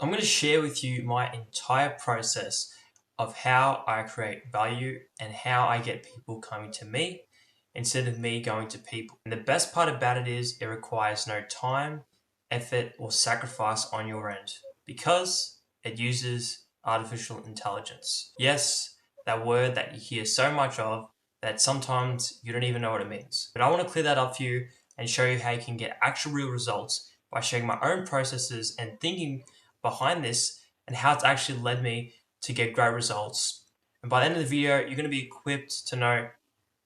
I'm going to share with you my entire process of how I create value and how I get people coming to me instead of me going to people. And the best part about it is it requires no time, effort, or sacrifice on your end because it uses artificial intelligence. Yes, that word that you hear so much of that sometimes you don't even know what it means. But I want to clear that up for you and show you how you can get actual real results by sharing my own processes and thinking behind this and how it's actually led me to get great results. And by the end of the video, you're going to be equipped to know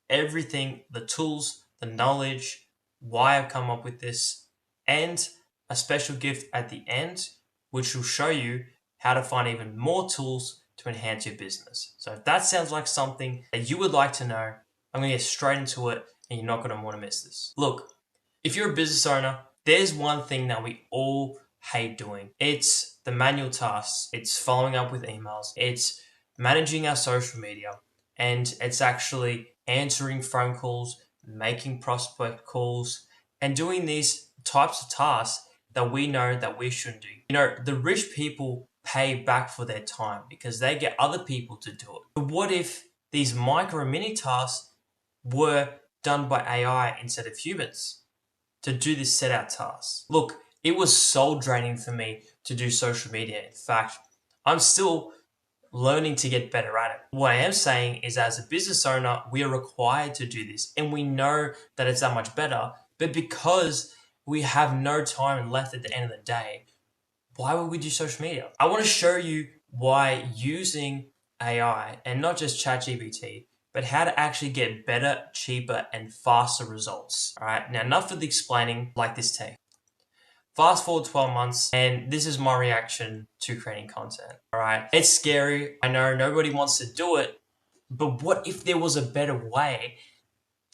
everything, the tools, the knowledge, why I've come up with this, and a special gift at the end, which will show you how to find even more tools to enhance your business. So if that sounds like something that you would like to know, I'm going to get straight into it and you're not going to want to miss this. Look, if you're a business owner, there's one thing that we all hate doing. It's the manual tasks. It's following up with emails. It's managing our social media. And it's actually answering phone calls, making prospect calls, and doing these types of tasks that we know that we shouldn't do. You know, the rich people pay back for their time because they get other people to do it. But what if these micro mini tasks were done by AI instead of humans to do this set out task? Look, it was soul draining for me to do social media. In fact, I'm still learning to get better at it. What I am saying is, as a business owner, we are required to do this and we know that it's that much better, but because we have no time left at the end of the day, why would we do social media? I want to show you why using AI and not just ChatGPT, but how to actually get better, cheaper, and faster results. All right, now enough of the explaining like this take. Fast forward 12 months, and this is my reaction to creating content. All right, it's scary. I know nobody wants to do it, but what if there was a better way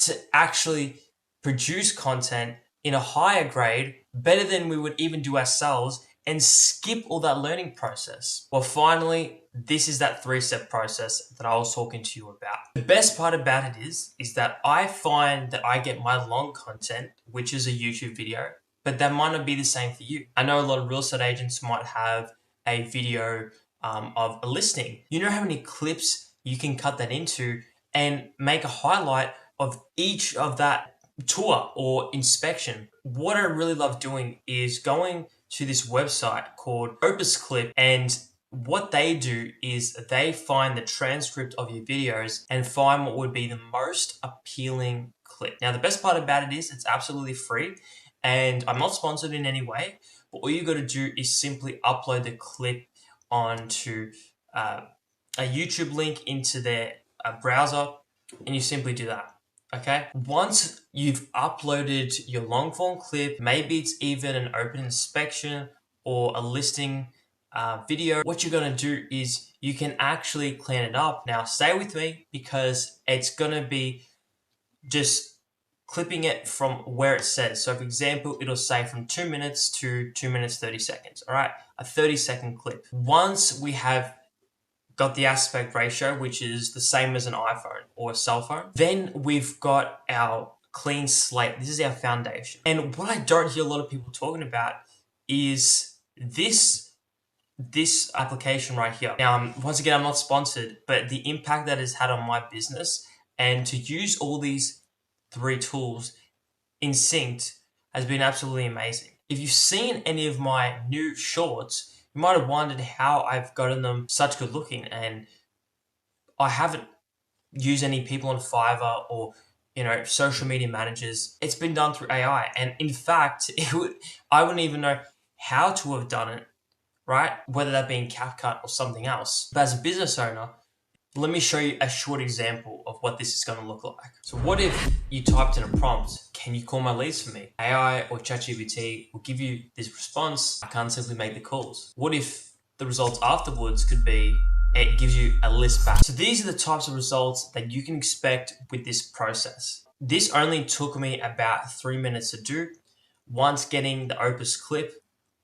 to actually produce content in a higher grade, better than we would even do ourselves, and skip all that learning process? Well, finally, this is that 3-step process that I was talking to you about. The best part about it is that I find that I get my long content, which is a YouTube video, but that might not be the same for you. I know a lot of real estate agents might have a video of a listing. You know how many clips you can cut that into and make a highlight of each of that tour or inspection. What I really love doing is going to this website called Opus Clip, and what they do is they find the transcript of your videos and find what would be the most appealing clip. Now, the best part about it is it's absolutely free, and I'm not sponsored in any way, but all you got to do is simply upload the clip onto a YouTube link into their browser, and you simply do that. Okay. Once you've uploaded your long form clip, maybe it's even an open inspection or a listing video, what you're going to do is you can actually clean it up. Now, stay with me because it's going to be just clipping it from where it says. So for example, it'll say from 2 minutes to 2 minutes 30 seconds. All right, a 30-second clip. Once we have got the aspect ratio, which is the same as an iPhone or a cell phone, then we've got our clean slate. This is our foundation. And what I don't hear a lot of people talking about is this application right here. Now, once again, I'm not sponsored, but the impact that it's had on my business and to use all these 3 tools in sync has been absolutely amazing. If you've seen any of my new shorts, you might have wondered how I've gotten them such good looking, and I haven't used any people on Fiverr or social media managers. It's been done through AI, and in fact, I wouldn't even know how to have done it, right? Whether that be in CapCut or something else. But as a business owner, let me show you a short example of what this is going to look like. So what if you typed in a prompt, can you call my leads for me? AI or ChatGPT will give you this response. I can't simply make the calls. What if the results afterwards could be, it gives you a list back? So these are the types of results that you can expect with this process. This only took me about 3 minutes to do. Once getting the Opus clip,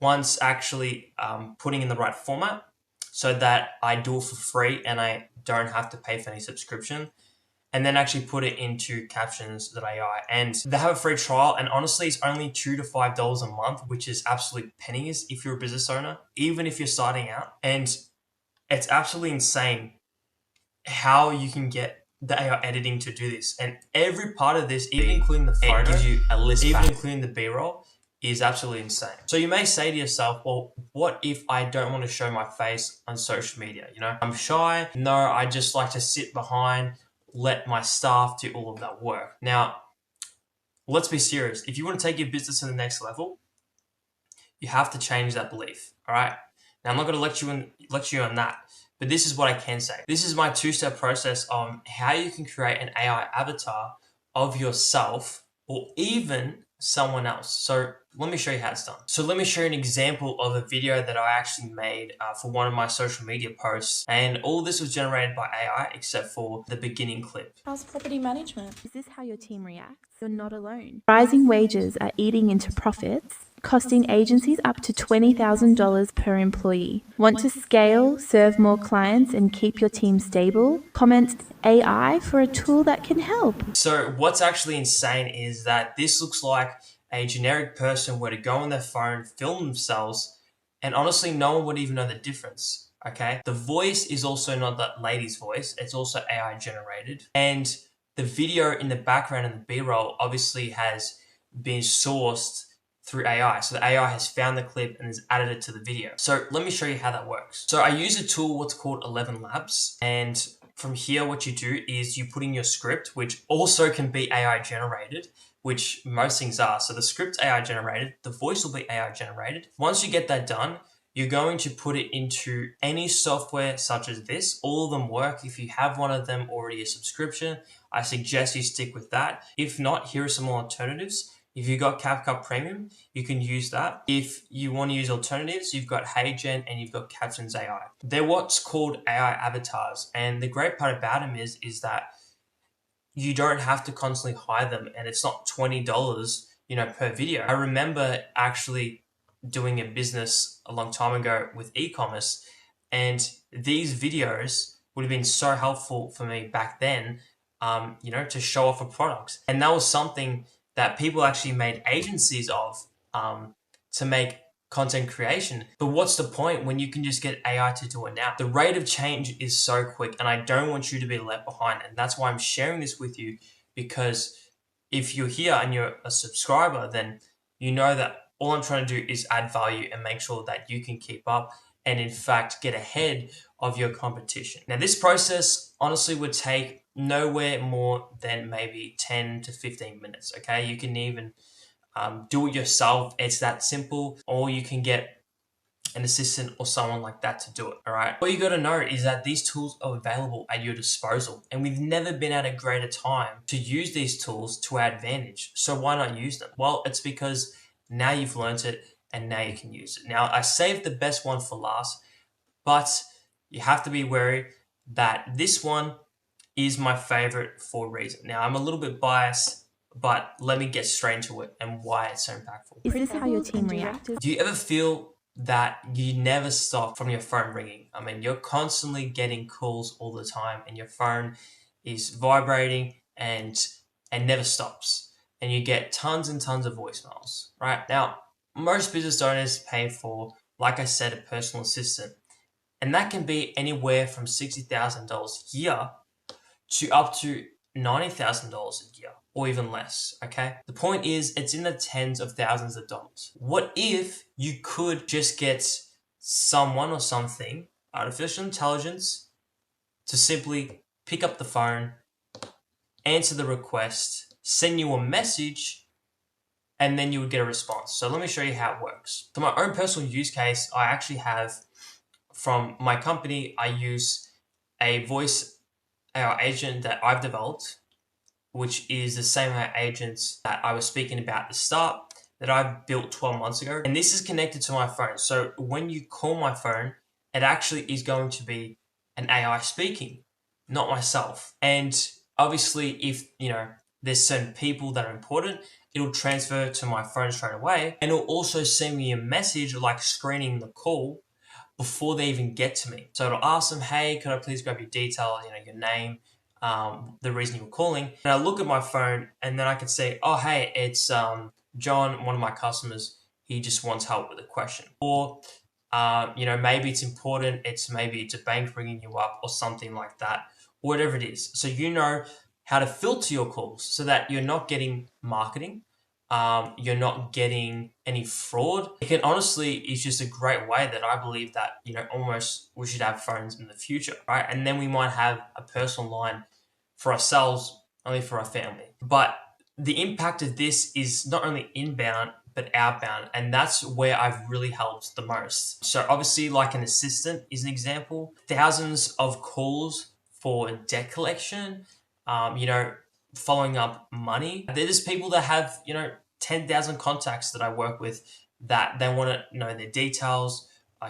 once actually putting in the right format, so that I do it for free and I don't have to pay for any subscription. and then actually put it into captions.ai. And they have a free trial, and honestly, it's only $2 to $5 a month, which is absolute pennies if you're a business owner, even if you're starting out. And it's absolutely insane how you can get the AI editing to do this. And every part of this, even including the photo, it gives you a list even back, including the B-roll, is absolutely insane. So you may say to yourself, well, what if I don't want to show my face on social media? You know, I'm shy. No, I just like to sit behind, let my staff do all of that work. Now, let's be serious. If you want to take your business to the next level, you have to change that belief. All right. Now, I'm not going to lecture you on that, but this is what I can say. This is my two-step process on how you can create an AI avatar of yourself or even someone else. So let me show you how it's done. So let me show you an example of a video that I actually made for one of my social media posts. And all this was generated by AI except for the beginning clip. How's property management? Is this how your team reacts? You're not alone. Rising wages are eating into profits, costing agencies up to $20,000 per employee. Want to scale, serve more clients, and keep your team stable? Comment AI for a tool that can help. So what's actually insane is that this looks like a generic person were to go on their phone, film themselves, and honestly, no one would even know the difference. Okay. The voice is also not that lady's voice. It's also AI generated. And the video in the background and the B-roll obviously has been sourced through AI. So the AI has found the clip and has added it to the video. So let me show you how that works. So I use a tool, what's called ElevenLabs. And from here, what you do is you put in your script, which also can be AI generated, which most things are. So the script AI generated, the voice will be AI generated. Once you get that done, you're going to put it into any software such as this. All of them work. If you have one of them already a subscription, I suggest you stick with that. If not, here are some more alternatives. If you've got CapCut Premium, you can use that. If you want to use alternatives, you've got HeyGen and you've got Captions AI. They're what's called AI avatars. And the great part about them is that you don't have to constantly hire them, and it's not $20, per video. I remember actually doing a business a long time ago with e-commerce, and these videos would have been so helpful for me back then, to show off a product. And that was something that people actually made agencies of to make content creation. But what's the point when you can just get AI to do it now? The rate of change is so quick, and I don't want you to be left behind. And that's why I'm sharing this with you, because if you're here and you're a subscriber, then you know that all I'm trying to do is add value and make sure that you can keep up and in fact get ahead of your competition. Now, this process honestly would take nowhere more than maybe 10 to 15 minutes. Okay. You can even do it yourself. It's that simple, or you can get an assistant or someone like that to do it. All right. What you got to know is that these tools are available at your disposal, and we've never been at a greater time to use these tools to our advantage. So why not use them? Well, it's because now you've learned it and now you can use it. Now, I saved the best one for last, but you have to be wary that this one is my favorite for a reason. Now, I'm a little bit biased, but let me get straight into it and why it's so impactful. Is this how your team reacts? Do you ever feel that you never stop from your phone ringing? I mean, you're constantly getting calls all the time, and your phone is vibrating and never stops. And you get tons and tons of voicemails, right? Now, most business owners pay for, like I said, a personal assistant. And that can be anywhere from $60,000 a year to up to $90,000 a year, or even less, okay? The point is, it's in the tens of thousands of dollars. What if you could just get someone or something, artificial intelligence, to simply pick up the phone, answer the request, send you a message, and then you would get a response. So let me show you how it works. For my own personal use case, I actually have, from my company, I use a voice AI agent that I've developed, which is the same AI agents that I was speaking about at the start that I built 12 months ago. And this is connected to my phone. So when you call my phone, it actually is going to be an AI speaking, not myself. And obviously, if there's certain people that are important, it'll transfer to my phone straight away. And it'll also send me a message like screening the call before they even get to me. So it'll ask them, hey, could I please grab your details, your name, the reason you're calling. And I look at my phone and then I can say, oh, hey, it's John, one of my customers. He just wants help with a question. Or, maybe it's important. Maybe it's a bank ringing you up or something like that, whatever it is. So you know how to filter your calls so that you're not getting marketing. You're not getting any fraud. It can honestly is just a great way that I believe that, almost we should have phones in the future, right? And then we might have a personal line for ourselves, only for our family. But the impact of this is not only inbound, but outbound. And that's where I've really helped the most. So obviously, like an assistant is an example, thousands of calls for debt collection, following up money. There's people that have, 10,000 contacts that I work with that they want to know their details,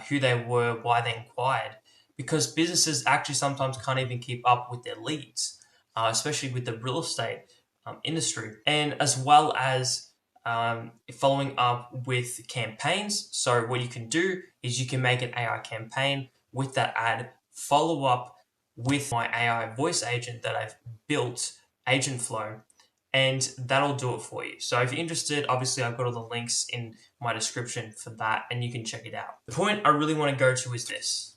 who they were, why they inquired, because businesses actually sometimes can't even keep up with their leads, especially with the real estate industry, and as well as following up with campaigns. So what you can do is you can make an AI campaign with that ad, follow up with my AI voice agent that I've built, AgentFlow, and that'll do it for you. So if you're interested, obviously I've got all the links in my description for that, and you can check it out. The point I really want to go to is this.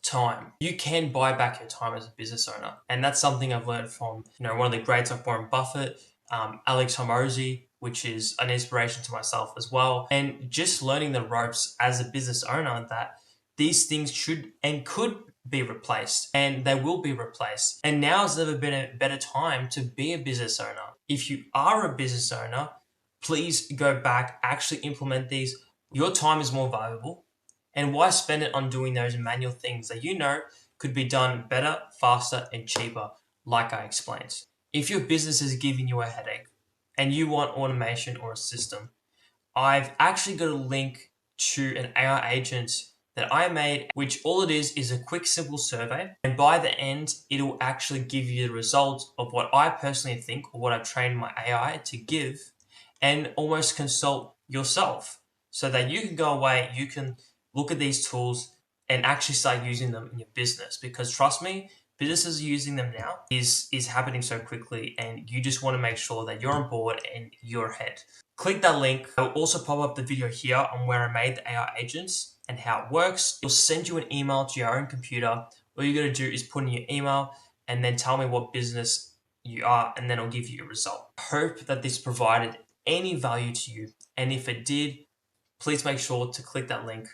Time. You can buy back your time as a business owner. And that's something I've learned from, one of the greats like Warren Buffett, Alex Hormozy, which is an inspiration to myself as well. And just learning the ropes as a business owner that these things should and could be replaced, and they will be replaced. And now has never been a better time to be a business owner. If you are a business owner, please go back, actually implement these. Your time is more valuable. And why spend it on doing those manual things that could be done better, faster, and cheaper, like I explained? If your business is giving you a headache and you want automation or a system, I've actually got a link to an AI agent that I made, which all it is a quick, simple survey. And by the end, it'll actually give you the result of what I personally think or what I've trained my AI to give, and almost consult yourself so that you can go away, you can look at these tools and actually start using them in your business. Because trust me, businesses are using them now is happening so quickly, and you just want to make sure that you're on board and you're ahead. Click that link. I'll also pop up the video here on where I made the AI agents and how it works. It'll send you an email to your own computer. All you got to do is put in your email and then tell me what business you are, and then it'll give you a result. I hope that this provided any value to you. And if it did, please make sure to click that link.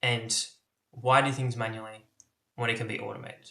And why do things manually when it can be automated?